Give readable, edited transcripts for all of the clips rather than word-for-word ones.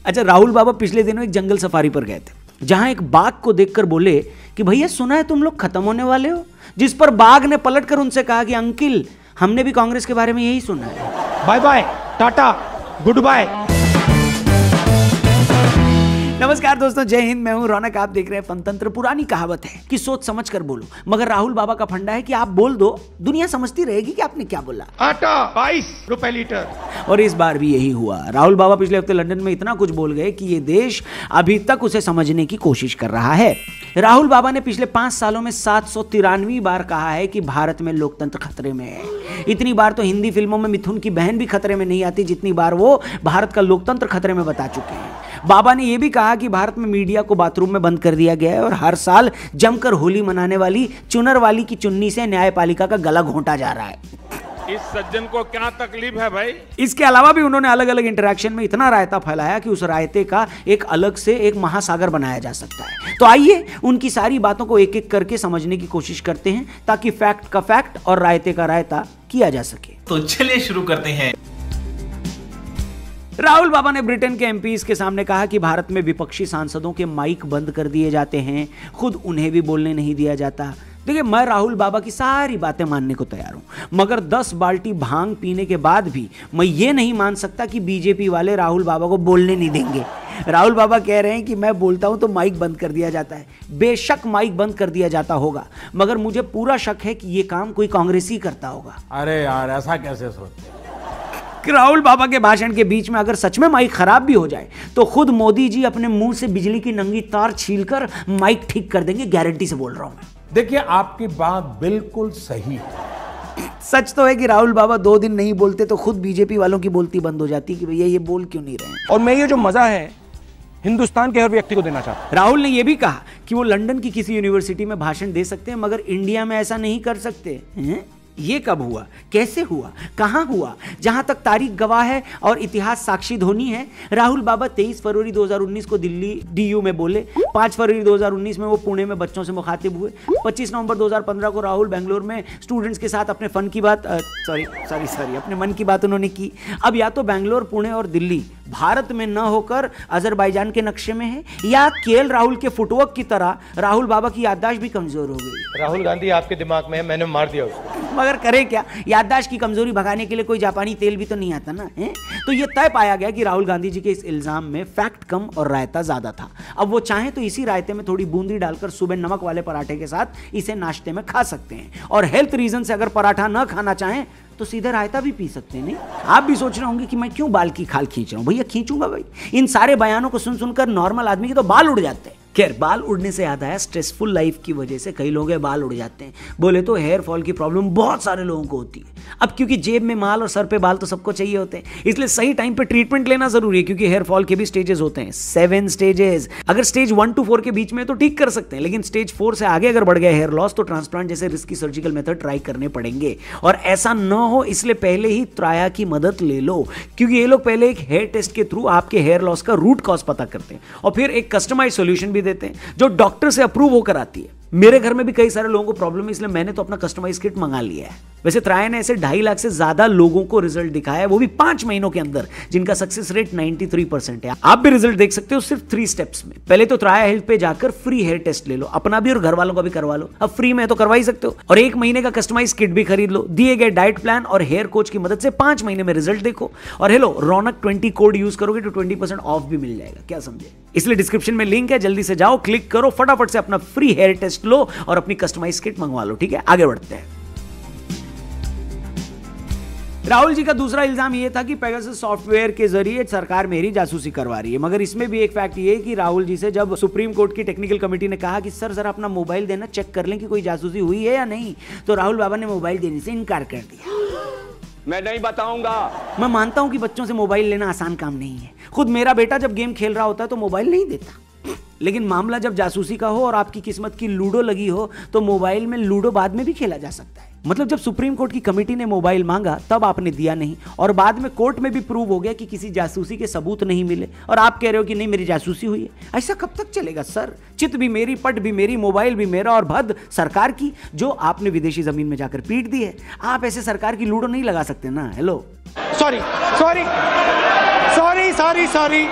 अच्छा, राहुल बाबा पिछले दिनों एक जंगल सफारी पर गए थे, जहां एक बाघ को देखकर बोले कि भैया सुना है तुम लोग खत्म होने वाले हो, जिस पर बाघ ने पलटकर उनसे कहा कि अंकिल हमने भी कांग्रेस के बारे में यही सुना है। Bye bye, tata, goodbye. नमस्कार दोस्तों, जय हिंद, मैं हूं रौनक, आप देख रहे हैं पंतंत्र। पुरानी कहावत है कि सोच समझ कर बोलो, मगर राहुल बाबा का फंडा है कि आप बोल दो, दुनिया समझती रहेगी कि आपने क्या बोला। आटा 22 रुपए लीटर। और इस बार भी यही हुआ। राहुल बाबा पिछले हफ्ते लंदन में इतना कुछ बोल गए कि ये देश अभी तक उसे समझने की कोशिश कर रहा है। राहुल बाबा ने पिछले 5 सालों में 793 बार कहा है कि भारत में लोकतंत्र खतरे में है। इतनी बार तो हिंदी फिल्मों में मिथुन की बहन भी खतरे में नहीं आती जितनी बार वो भारत का लोकतंत्र खतरे में बता चुके हैं। बाबा ने यह भी कहा कि भारत में मीडिया को बाथरूम में बंद कर दिया गया है और हर साल जमकर होली मनाने वाली चुनर वाली की चुन्नी से न्यायपालिका का गला घोंटा जा रहा है। इस सज्जन को क्या तकलीफ है भाई? इसके अलावा भी उन्होंने अलग अलग इंटरैक्शन में इतना रायता फैलाया कि उस रायते का एक अलग से एक महासागर बनाया जा सकता है। तो आइए उनकी सारी बातों को एक एक करके समझने की कोशिश करते हैं ताकि फैक्ट का फैक्ट और रायते का रायता किया जा सके। तो चलिए शुरू करते हैं। राहुल बाबा ने ब्रिटेन के एमपीज के सामने कहा कि भारत में विपक्षी सांसदों के माइक बंद कर दिए जाते हैं, खुद उन्हें भी बोलने नहीं दिया जाता। देखिए, मैं राहुल बाबा की सारी बातें मानने को तैयार हूं, मगर 10 बाल्टी भांग पीने के बाद भी मैं ये नहीं मान सकता कि बीजेपी वाले राहुल बाबा को बोलने नहीं देंगे। राहुल बाबा कह रहे हैं कि मैं बोलता हूं तो माइक बंद कर दिया जाता है। बेशक माइक बंद कर दिया जाता होगा, मगर मुझे पूरा शक है कि ये काम कोई कांग्रेसी करता होगा। अरे यार, ऐसा कैसे सोचते? राहुल बाबा के भाषण के बीच में अगर सच में माइक खराब भी हो जाए तो खुद मोदी जी अपने मुंह से बिजली की नंगी तार छीलकर माइक ठीक कर देंगे, गारंटी से बोल रहा हूं मैं। देखिए, आपकी बात बिल्कुल सही है। सच तो है कि राहुल बाबा 2 दिन नहीं बोलते तो खुद बीजेपी वालों की बोलती बंद हो जाती कि भैया ये बोल क्यों नहीं रहे। और मैं ये जो मजा है हिंदुस्तान के हर व्यक्ति को देना चाहता हूं। राहुल ने यह भी कहा कि वो लंदन की किसी यूनिवर्सिटी में भाषण दे सकते हैं, मगर इंडिया में ऐसा नहीं कर सकते हैं। ये कब हुआ, कैसे हुआ, कहां हुआ? जहां तक तारीख गवाह है और इतिहास साक्षी ध्वनि है, राहुल बाबा 23 फरवरी 2019 को दिल्ली डीयू में बोले, 5 फरवरी 2019 में वो पुणे में बच्चों से मुखातिब हुए, 25 नवंबर 2015 को राहुल बेंगलोर में स्टूडेंट्स के साथ अपने अपने मन की बात उन्होंने की। अब या तो बेंगलोर, पुणे और दिल्ली भारत में न होकर अजरबैजान के नक्शे में है, या केएल राहुल के फुटवर्क की तरह राहुल बाबा की याददाश्त भी कमजोर हो गई। राहुल गांधी आपके दिमाग में है, मैंने मार दिया उसको। मगर करे क्या, याददाश्त की कमजोरी भगाने के लिए कोई जापानी तेल भी तो नहीं आता ना है? तो ये तय पाया गया कि राहुल गांधी जी के इस इल्जाम में फैक्ट कम और रायता ज्यादा था। अब वो चाहें तो इसी रायते में थोड़ी बूंदी डालकर सुबह नमक वाले पराठे के साथ इसे नाश्ते में खा सकते हैं, और हेल्थ रीजन से अगर पराठा न खाना चाहें तो सीधे रायता भी पी सकते हैं। नहीं, आप भी सोच रहे होंगे कि मैं क्यों बाल की खाल खींच रहा हूं। भैया खींचूंगा भाई, इन सारे बयानों को सुन सुनकर नॉर्मल आदमी के तो बाल उड़ जाते हैं। खैर, बाल उड़ने से याद आया, स्ट्रेसफुल लाइफ की वजह से कई लोगों के बाल उड़ जाते हैं। बोले तो हेयर फॉल की प्रॉब्लम बहुत सारे लोगों को होती है। अब क्योंकि जेब में माल और सर पे बाल तो सबको चाहिए होते हैं, इसलिए सही टाइम पे ट्रीटमेंट लेना जरूरी है, क्योंकि हेयर फॉल के भी स्टेजेस होते हैं, 7 स्टेजेस। अगर स्टेज 1 to 4 के बीच में तो ठीक कर सकते हैं, लेकिन स्टेज 4 से आगे अगर बढ़ गया हेयर लॉस तो ट्रांसप्लांट जैसे रिस्की सर्जिकल मेथड ट्राई करने पड़ेंगे। और ऐसा न हो इसलिए पहले ही त्राया की मदद ले लो, क्योंकि ये लोग पहले एक हेयर टेस्ट के थ्रू आपके हेयर लॉस का रूट कॉज पता करते हैं और फिर एक कस्टमाइज सॉल्यूशन भी देते हैं जो डॉक्टर से अप्रूव होकर आती है। मेरे घर में भी कई सारे लोगों को प्रॉब्लम है, इसलिए मैंने तो अपना कस्टमाइज किट मंगा लिया है। वैसे त्राया ने ऐसे 2.5 लाख से ज्यादा लोगों को रिजल्ट दिखाया है, वो भी 5 महीनों के अंदर, जिनका सक्सेस रेट 93% है। आप भी रिजल्ट देख सकते हो सिर्फ 3 स्टेप्स में। पहले तो त्राया हेल्थ पे जाकर फ्री हेयर टेस्ट ले लो, अपना भी और घर वालों का भी करवा लो। अब फ्री में तो करवा ही सकते हो, और 1 महीने का कस्टमाइज किट भी खरीद लो। दिए गए डाइट प्लान और हेयर कोच की मदद से 5 महीने में रिजल्ट देखो, और हेलो रौनक 20 कोड यूज करोगे तो 20% ऑफ भी मिल जाएगा। क्या समझे? इसलिए डिस्क्रिप्शन में लिंक है, जल्दी से जाओ, क्लिक करो, फटाफट से अपना फ्री हेयर टेस्ट लो और अपनी कस्टमाइज किट मंगवा लो। ठीक है, आगे बढ़ते हैं। राहुल जी का दूसरा इल्जाम यह था कि पेगासस सॉफ्टवेयर के जरिए सरकार मेरी जासूसी करवा रही है, मगर इसमें भी एक फैक्ट ये है कि राहुल जी से जब सुप्रीम कोर्ट की टेक्निकल कमेटी ने कहा कि सर जरा अपना मोबाइल देना, चेक कर लें कि कोई जासूसी हुई है या नहीं, तो राहुल बाबा ने मोबाइल देने से इनकार कर दिया। मैं नहीं बताऊंगा। मैं मानता हूं कि बच्चों से मोबाइल लेना आसान काम नहीं है। खुद मेरा बेटा जब गेम खेल रहा होता है तो मोबाइल नहीं देता, लेकिन मामला जब जासूसी का हो और आपकी किस्मत की लूडो लगी हो तो मोबाइल में लूडो बाद में भी खेला जा सकता है। मतलब जब सुप्रीम कोर्ट की कमेटी ने मोबाइल मांगा तब आपने दिया नहीं, और बाद में कोर्ट में भी प्रूव हो गया कि किसी जासूसी के सबूत नहीं मिले, और आप कह रहे हो कि नहीं मेरी जासूसी हुई है। ऐसा कब तक चलेगा सर? चित भी मेरी, पट भी मेरी, मोबाइल भी मेरा, और भद सरकार की जो आपने विदेशी जमीन में जाकर पीट दी है। आप ऐसे सरकार की लूडो नहीं लगा सकते ना। Hello, sorry sorry sorry sorry sorry.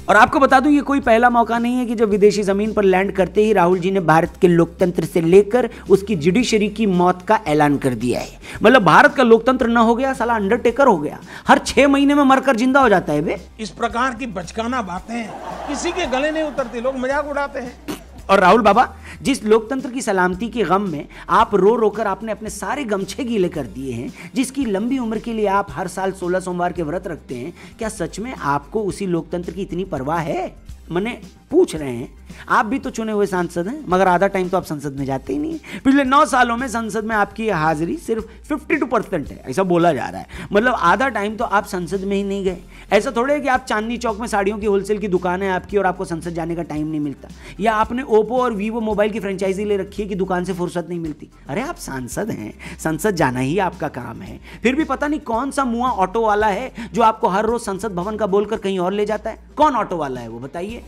और आपको बता दूं ये कोई पहला मौका नहीं है कि जब विदेशी जमीन पर लैंड करते ही राहुल जी ने भारत के लोकतंत्र से लेकर उसकी जुडिशरी की मौत का ऐलान कर दिया है। मतलब भारत का लोकतंत्र न हो गया, साला अंडरटेकर हो गया, हर 6 महीने में मरकर जिंदा हो जाता है बे। इस प्रकार की बचकाना बातें किसी के गले नहीं उतरती, लोग मजाक उड़ाते हैं। और राहुल बाबा, जिस लोकतंत्र की सलामती के गम में आप रो रोकर आपने अपने सारे गमछे गीले कर दिए हैं, जिसकी लंबी उम्र के लिए आप हर साल 16 सोमवार के व्रत रखते हैं, क्या सच में आपको उसी लोकतंत्र की इतनी परवाह है? मने पूछ रहे हैं, आप भी तो चुने हुए सांसद हैं, मगर आधा टाइम तो आप संसद में जाते ही नहीं है। पिछले 9 सालों में संसद में आपकी हाजिरी सिर्फ 52% है, ऐसा बोला जा रहा है। मतलब आधा टाइम तो आप संसद में ही नहीं गए। ऐसा थोड़े है कि आप चांदनी चौक में साड़ियों की होलसेल की दुकान है आपकी और आपको संसद जाने का टाइम नहीं मिलता, या आपने ओप्पो और वीवो मोबाइल की फ्रेंचाइजी ले रखी है कि दुकान से फुर्सत नहीं मिलती। अरे आप सांसद हैं, संसद जाना ही आपका काम है। फिर भी पता नहीं कौन सा मुआ ऑटो वाला है जो आपको हर रोज संसद भवन का बोलकर कहीं और ले जाता है। कौन ऑटो वाला है वो बताइए?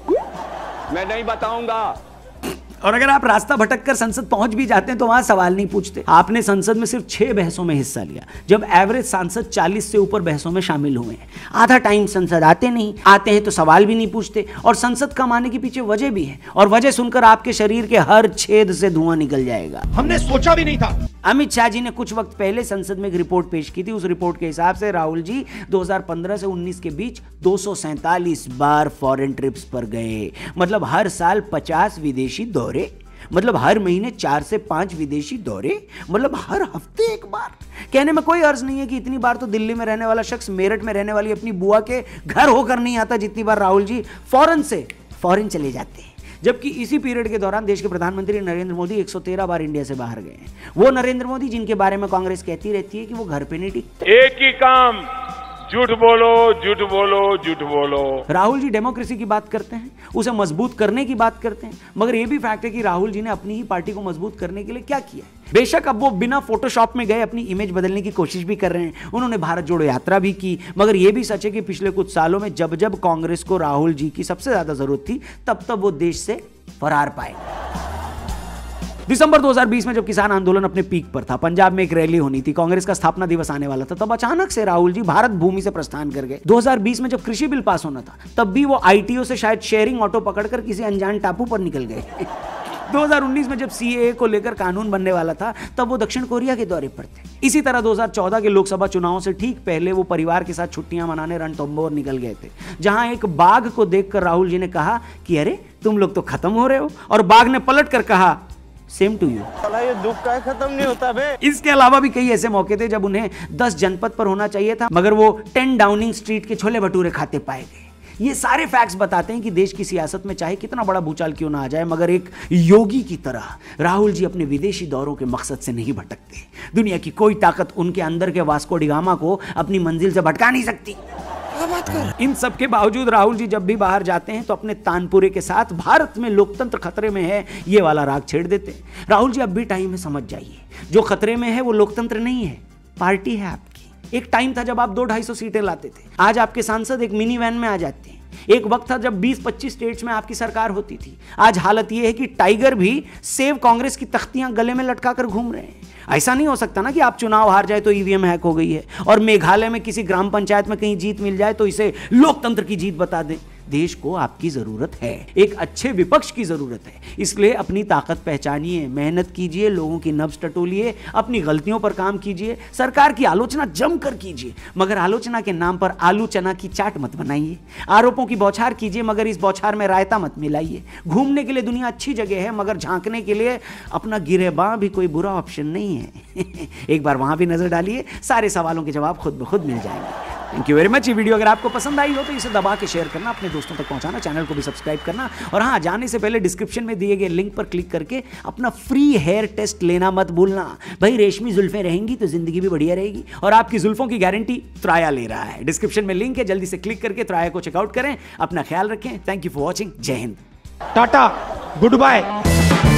मैं नहीं बताऊंगा। और अगर आप रास्ता भटक कर संसद पहुंच भी जाते हैं तो वहां सवाल नहीं पूछते। आपने संसद में सिर्फ 6 बहसों में हिस्सा लिया, जब एवरेज सांसद 40 से ऊपर बहसों में शामिल हुए हैं। आधा टाइम संसद आते नहीं, आते हैं तो सवाल भी नहीं पूछते। और संसद कम आने के पीछे वजह भी है, और वजह सुनकर आपके शरीर के हर छेद से धुआं निकल जाएगा। हमने सोचा भी नहीं था। अमित शाह जी ने कुछ वक्त पहले संसद में एक रिपोर्ट पेश की थी। उस रिपोर्ट के हिसाब से राहुल जी 2015 से 19 के बीच 247 बार फॉरेन ट्रिप्स पर गए। मतलब हर साल 50 विदेशी दौरे, मतलब हर महीने 4 से 5 विदेशी दौरे, मतलब हर हफ्ते एक बार। कहने में कोई अर्ज नहीं है कि इतनी बार तो दिल्ली में रहने वाला शख्स मेरठ में रहने वाली अपनी बुआ के घर होकर नहीं आता जितनी बार राहुल जी फॉरेन चले जाते हैं। जबकि इसी पीरियड के दौरान देश के प्रधानमंत्री नरेंद्र मोदी 113 बार इंडिया से बाहर गए हैं। वो नरेंद्र मोदी जिनके बारे में कांग्रेस कहती रहती है कि वो घर पे नहीं टिकते। एक ही काम, झूठ बोलो, झूठ बोलो, झूठ बोलो। राहुल जी डेमोक्रेसी की बात करते हैं, उसे मजबूत करने की बात करते हैं, मगर यह भी फैक्ट है कि राहुल जी ने अपनी ही पार्टी को मजबूत करने के लिए क्या किया है। बेशक अब वो बिना फोटोशॉप में गए अपनी इमेज बदलने की कोशिश भी कर रहे हैं। उन्होंने भारत जोड़ो यात्रा भी की, मगर यह भी सच है कि पिछले कुछ सालों में जब जब कांग्रेस को राहुल जी की सबसे ज्यादा जरूरत थी, तब तब वो देश से फरार पाए। दिसंबर 2020 में जब किसान आंदोलन अपने पीक पर था, पंजाब में एक रैली होनी थी, कांग्रेस का स्थापना दिवस आने वाला था, तब अचानक से राहुल जी भारत भूमि से प्रस्थान कर गए। 2020 में जब कृषि बिल पास होना था, तब भी वो आईटीओ से शायद शेयरिंग ऑटो पकड़कर किसी अनजान टापू पर निकल गए। 2019 में जब सीएए को लेकर कानून बनने वाला था, तब वो दक्षिण कोरिया के दौरे पर थे। इसी तरह 2014 के लोकसभा चुनावों से ठीक पहले वो परिवार के साथ छुट्टियां मनाने रणथंभौर निकल गए थे, जहां एक बाघ को देखकर राहुल जी ने कहा कि अरे तुम लोग तो खत्म हो रहे हो, और बाघ ने पलट कर कहा सेम टू यू। ये दुख का खत्म नहीं होता बे। इसके अलावा भी कई ऐसे मौके थे जब उन्हें 10 जनपद पर होना चाहिए था, मगर वो 10 डाउनिंग स्ट्रीट के छोले भटूरे खाते पाए गए। ये सारे फैक्ट्स बताते हैं कि देश की सियासत में चाहे कितना बड़ा भूचाल क्यों ना आ जाए, मगर एक योगी की तरह राहुल जी अपने विदेशी दौरों के मकसद से नहीं भटकते। दुनिया की कोई ताकत उनके अंदर के वास्को डिगामा को अपनी मंजिल से भटका नहीं सकती। इन सब के बावजूद राहुल जी जब भी बाहर जाते हैं तो अपने तानपुरे के साथ भारत में लोकतंत्र खतरे में है ये वाला राग छेड़ देते हैं। राहुल जी अब भी टाइम है, समझ जाइए, जो खतरे में है वो लोकतंत्र नहीं है, पार्टी है आपकी। एक टाइम था जब आप 200-250 सीटें लाते थे, आज आपके सांसद एक मिनी वैन में आ जाते हैं। एक वक्त था जब 20-25 स्टेट्स में आपकी सरकार होती थी, आज हालत यह है कि टाइगर भी सेव कांग्रेस की तख्तियां गले में लटका कर घूम रहे हैं। ऐसा नहीं हो सकता ना कि आप चुनाव हार जाए तो ईवीएम हैक हो गई है, और मेघालय में किसी ग्राम पंचायत में कहीं जीत मिल जाए तो इसे लोकतंत्र की जीत बता दें। देश को आपकी जरूरत है, एक अच्छे विपक्ष की जरूरत है। इसलिए अपनी ताकत पहचानिए, मेहनत कीजिए, लोगों की नब्ज टटोलिए, अपनी गलतियों पर काम कीजिए, सरकार की आलोचना जमकर कीजिए, मगर आलोचना के नाम पर आलू चना की चाट मत बनाइए। आरोपों की बौछार कीजिए, मगर इस बौछार में रायता मत मिलाइए। घूमने के लिए दुनिया अच्छी जगह है, मगर झांकने के लिए अपना गिरेबां भी कोई बुरा ऑप्शन नहीं है। एक बार वहां भी नजर डालिए, सारे सवालों के जवाब खुद ब खुद मिल जाएंगे। Thank you very much. ये वीडियो अगर आपको पसंद आई हो तो इसे दबा के शेयर करना, अपने दोस्तों तक पहुंचाना, चैनल को भी सब्सक्राइब करना, और हाँ, जाने से पहले डिस्क्रिप्शन में दिए गए लिंक पर क्लिक करके अपना फ्री हेयर टेस्ट लेना मत भूलना। भाई रेशमी जुल्फें रहेंगी तो जिंदगी भी बढ़िया रहेगी, और आपकी जुल्फों की गारंटी त्राया ले रहा है। डिस्क्रिप्शन में लिंक है, जल्दी से क्लिक करके त्राया को चेकआउट करें। अपना ख्याल रखें। Thank you for watching. जय हिंद, टाटा, गुड बाय।